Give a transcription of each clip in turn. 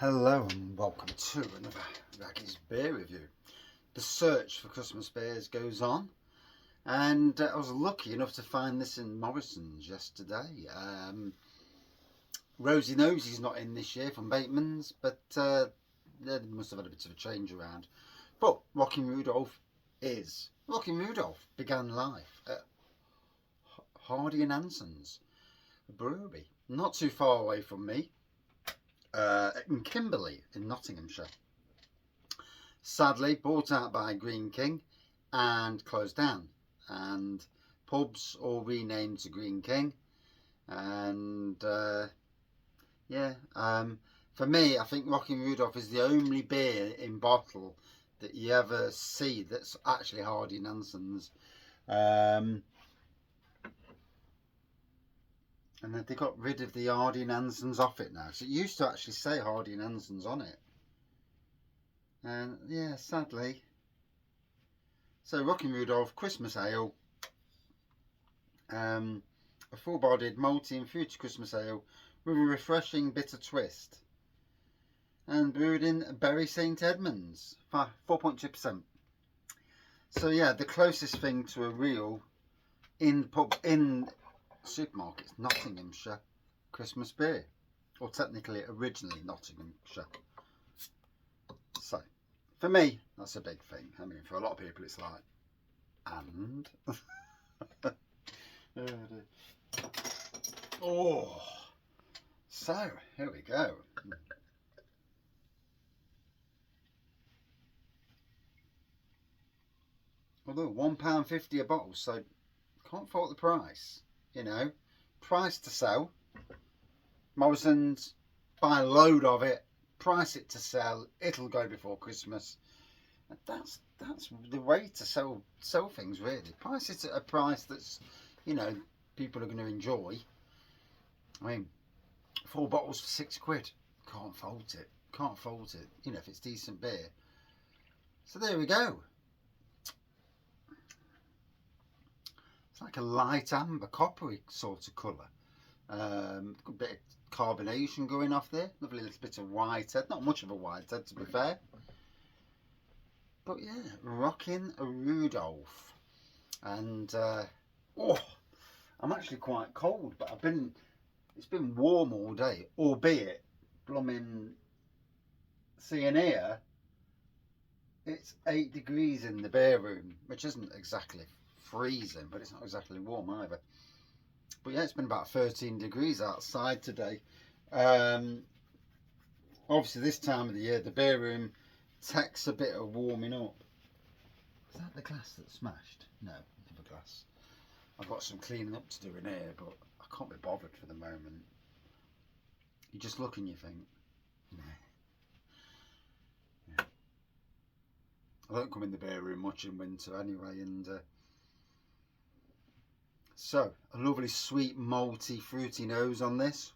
Hello and welcome to another Xmas Beer review. The search for Christmas beers goes on, and I was lucky enough to find this in Morrisons yesterday. Rosie Nosey's not in this year from Bateman's, but they must have had a bit of a change around. But Rocking Rudolph is. Rocking Rudolph began life at Hardy and Hansons, a brewery not too far away from me. In Kimberly in Nottinghamshire. Sadly bought out by Greene King and closed down, and pubs all renamed to Greene King. And for me, I think Rocking Rudolph is the only beer in bottle that you ever see that's actually Hardy and Hansons. And they got rid of the Hardy and Hansons off it now. So it used to actually say Hardy and Hansons on it. And yeah, sadly. So Rocking Rudolph Christmas Ale. A full-bodied, malty and fruity Christmas ale with a refreshing bitter twist. And brewed in Bury St Edmunds, 4.2%. So yeah, the closest thing to a real in supermarkets, Nottinghamshire Christmas beer, or technically originally Nottinghamshire. So for me, that's a big thing. I mean, for a lot of people it's like, and oh, so here we go. Although £1.50 a bottle, so can't fault the price. You know, price to sell. Morrisons, buy a load of it, price it to sell. It'll go before Christmas. And that's the way to sell things, really. Price it at a price that's, you know, people are going to enjoy. I mean, 4 bottles for £6. Can't fault it. Can't fault it. You know, if it's decent beer. So there we go. It's like a light amber, coppery sort of colour. A bit of carbonation going off there. Lovely little bit of whitehead. Not much of a whitehead, to be fair. But yeah, Rocking Rudolph. And I'm actually quite cold, but it's been warm all day, albeit blooming seeing here, it's 8 degrees in the beer room, which isn't exactly freezing, but it's not exactly warm either. But yeah, it's been about 13 degrees outside today. Obviously this time of the year the beer room takes a bit of warming up. Is that the glass that smashed? No, another glass. I've got some cleaning up to do in here, but I can't be bothered for the moment. You just look and you think, nah. Yeah. I don't come in the beer room much in winter anyway, and so, a lovely sweet, malty, fruity nose on this.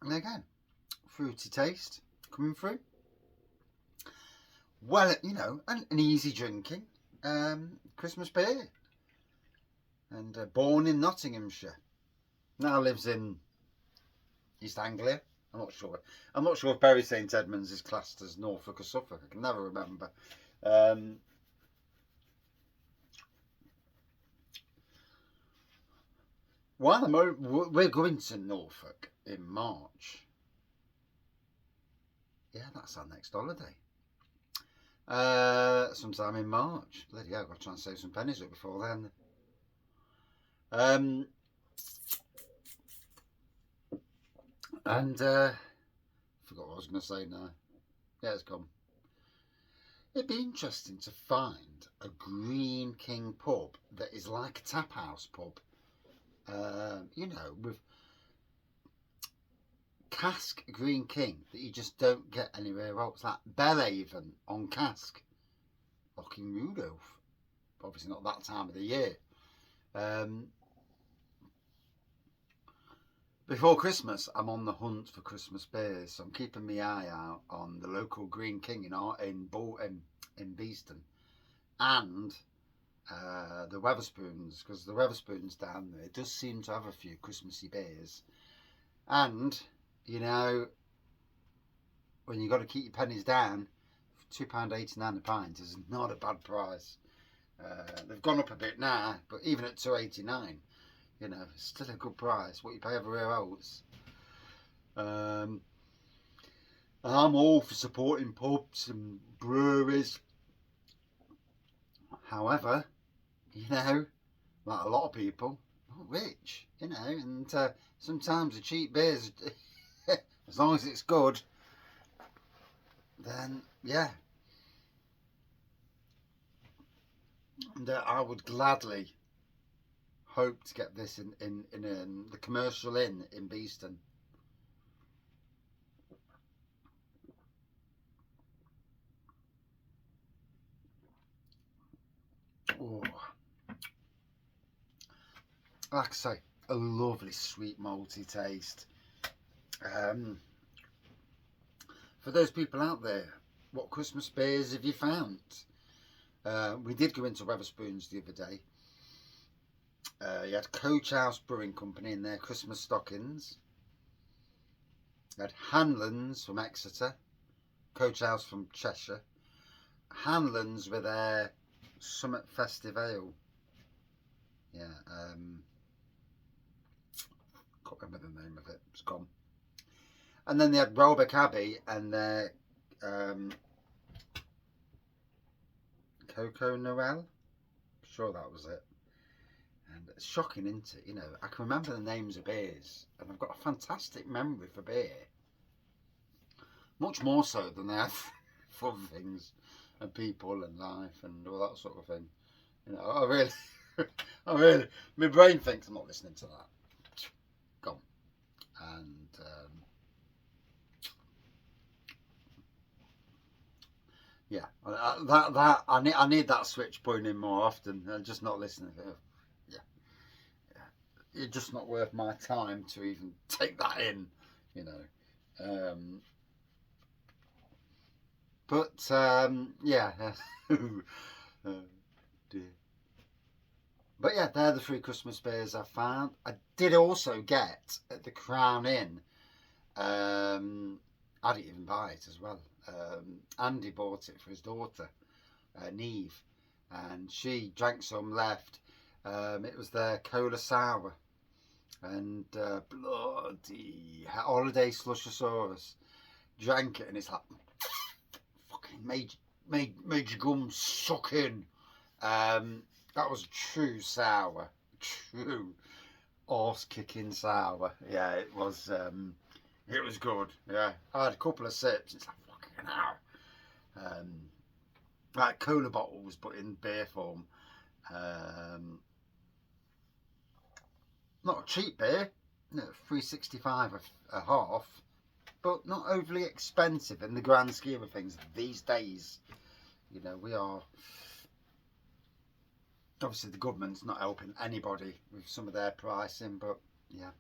And again, fruity taste coming through. Well, you know, an easy drinking Christmas beer. And born in Nottinghamshire. Now lives in East Anglia. I'm not sure if Bury St Edmunds is classed as Norfolk or Suffolk. I can never remember. We're going to Norfolk in March. Yeah, that's our next holiday. Sometime in March. Bloody hell, I've got to try and save some pennies up before then. Forgot what I was going to say now. Yeah, it's gone. It'd be interesting to find a Greene King pub that is like a tap house pub. You know, with cask Greene King that you just don't get anywhere else. Like Belhaven on cask. Rocking Rudolph. Obviously not that time of the year. But before Christmas, I'm on the hunt for Christmas beers, so I'm keeping my eye out on the local Greene King in Beeston, and the Wetherspoons, because the Wetherspoons down there does seem to have a few Christmassy beers, and you know, when you've got to keep your pennies down, £2.89 a pint is not a bad price. They've gone up a bit now, but even at £2.89, you know, it's still a good price. What you pay everywhere else. I'm all for supporting pubs and breweries. However, you know, like a lot of people, not rich, you know, and sometimes the cheap beers, as long as it's good, then yeah. And I would gladly hope to get this in the commercial inn in Beeston. Oh, like I say, a lovely sweet malty taste. For those people out there, what Christmas beers have you found? We did go into Wetherspoons the other day. You had Coach House Brewing Company in their Christmas stockings. You had Hanlon's from Exeter, Coach House from Cheshire, Hanlon's with their Summit Festive Ale. Yeah, can't remember the name of it, it's gone. And then they had Welbeck Abbey and their Coco Noel. I'm sure that was it. And it's shocking, isn't it? You know, I can remember the names of beers, and I've got a fantastic memory for beer. Much more so than I have for other things, and people, and life, and all that sort of thing. You know, I really, my brain thinks I'm not listening to that. Gone. And yeah, I need that switch point in more often. I'm just not listening to it. It's just not worth my time to even take that in, you know. Yeah. Dear. But yeah, they're the 3 Christmas beers I found. I did also get at the Crown Inn. I didn't even buy it as well. Andy bought it for his daughter, Neve, and she drank some, left. It was their cola sour, and bloody holiday slushosaurus. Drank it, and it's like fucking made your gums suck in. That was true sour, true arse kicking sour. Yeah, it was good. Yeah, I had a couple of sips. It's like fucking hell. Like cola bottles, but in beer form. Not a cheap beer, no, £3.65 a half, but not overly expensive in the grand scheme of things these days. You know, we are, obviously the government's not helping anybody with some of their pricing, but yeah.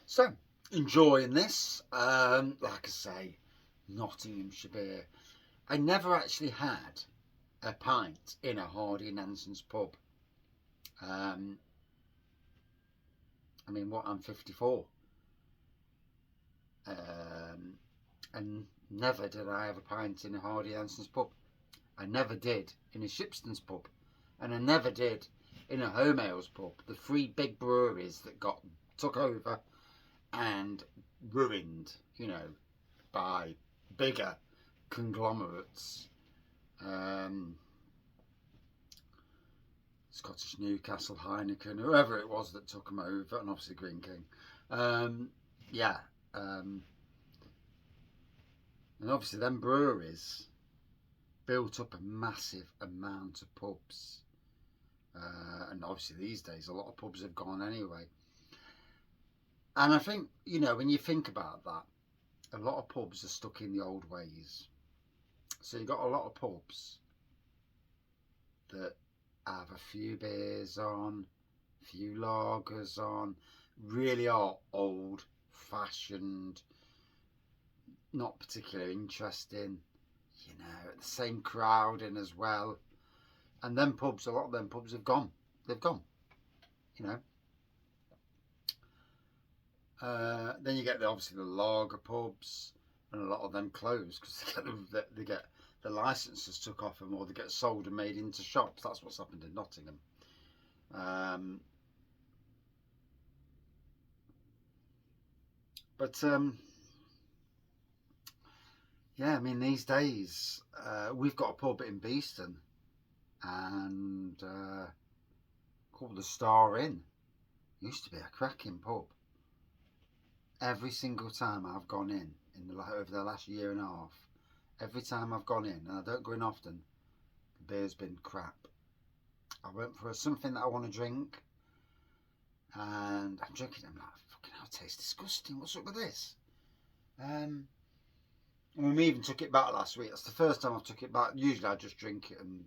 So, enjoying this. Like I say, Nottinghamshire Beer. I never actually had a pint in a Hardy and Hansons pub. I mean, what, I'm 54. And never did I have a pint in a Hardy and Hansons pub. I never did in a Shipston's pub. And I never did in a Home Ales pub. The 3 big breweries that took over and ruined, you know, by bigger conglomerates. Scottish Newcastle, Heineken, whoever it was that took them over, and obviously Greene King. Yeah. And obviously them breweries built up a massive amount of pubs. And obviously these days a lot of pubs have gone anyway. And I think, you know, when you think about that, a lot of pubs are stuck in the old ways. So you've got a lot of pubs that have a few beers on, a few lagers on, really are old fashioned, not particularly interesting, you know, the same crowd in as well. And then pubs, a lot of them pubs have gone. They've gone, you know. Then you get obviously the lager pubs, and a lot of them close because they get the licenses took off them, or they get sold and made into shops. That's what's happened in Nottingham. Yeah, I mean, these days we've got a pub in Beeston, and called the Star Inn. Used to be a cracking pub. Every single time I've gone in over the last year and a half, every time I've gone in, and I don't go in often, the beer's been crap. I went for something that I want to drink, and I'm drinking it. I'm like, fucking hell, it tastes disgusting. What's up with this? And we even took it back last week. That's the first time I've took it back. Usually I just drink it and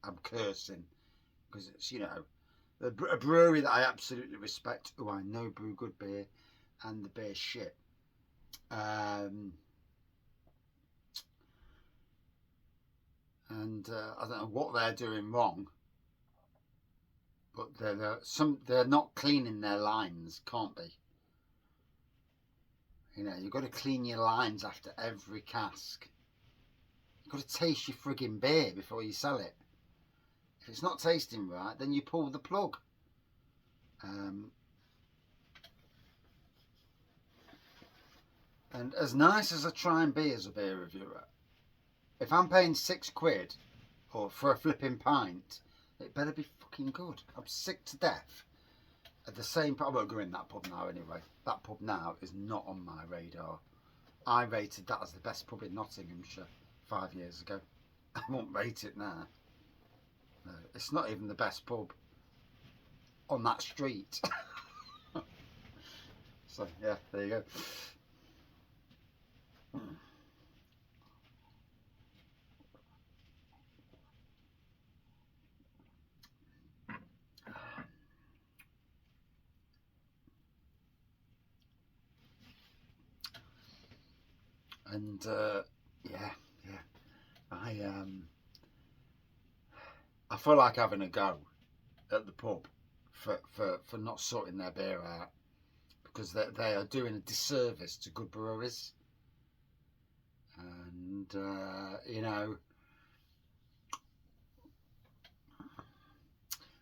I'm cursing because it's, you know, a brewery that I absolutely respect, who I know brew good beer, and the beer's shit. I don't know what they're doing wrong, but they're not cleaning their lines. Can't be. You know, you've got to clean your lines after every cask. You've got to taste your frigging beer before you sell it. If it's not tasting right, then you pull the plug. And as nice as I try and be as a beer reviewer, if I'm paying £6 or for a flipping pint, it better be fucking good. I'm sick to death. At the same time, I won't go in that pub now anyway. That pub now is not on my radar. I rated that as the best pub in Nottinghamshire 5 years ago. I won't rate it now. No, it's not even the best pub on that street. So yeah, there you go. And yeah, I feel like having a go at the pub for not sorting their beer out, because they are doing a disservice to good breweries. And you know,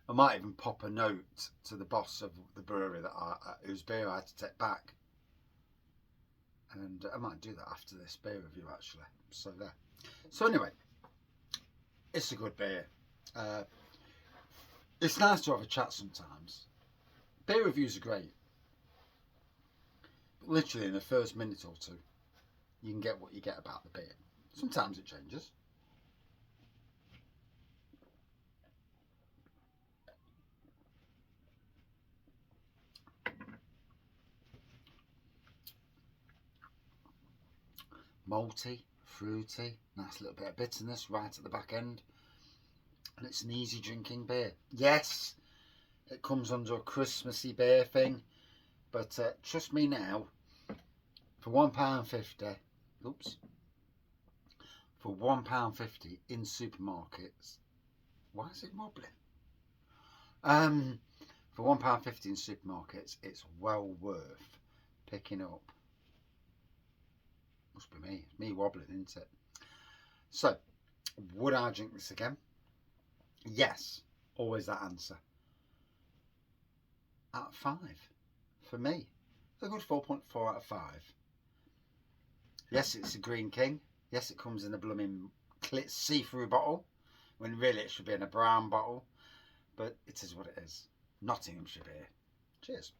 I might even pop a note to the boss of the brewery whose beer I had to take back, and I might do that after this beer review actually. So there. So anyway, it's a good beer. It's nice to have a chat sometimes. Beer reviews are great. But literally in the first minute or two, you can get what you get about the beer. Sometimes it changes. Malty, fruity, nice little bit of bitterness right at the back end. And it's an easy drinking beer. Yes, it comes under a Christmassy beer thing, but trust me now, for £1.50, for £1.50 in supermarkets, why is it wobbling? For £1.50 in supermarkets, it's well worth picking up. Must be me. It's me wobbling, isn't it? So, would I drink this again? Yes. Always that answer. Out of 5. For me. A good 4.4 out of 5. Yes, it's a Greene King. Yes, it comes in a blooming see-through bottle, when really it should be in a brown bottle. But it is what it is. Nottinghamshire beer. Cheers.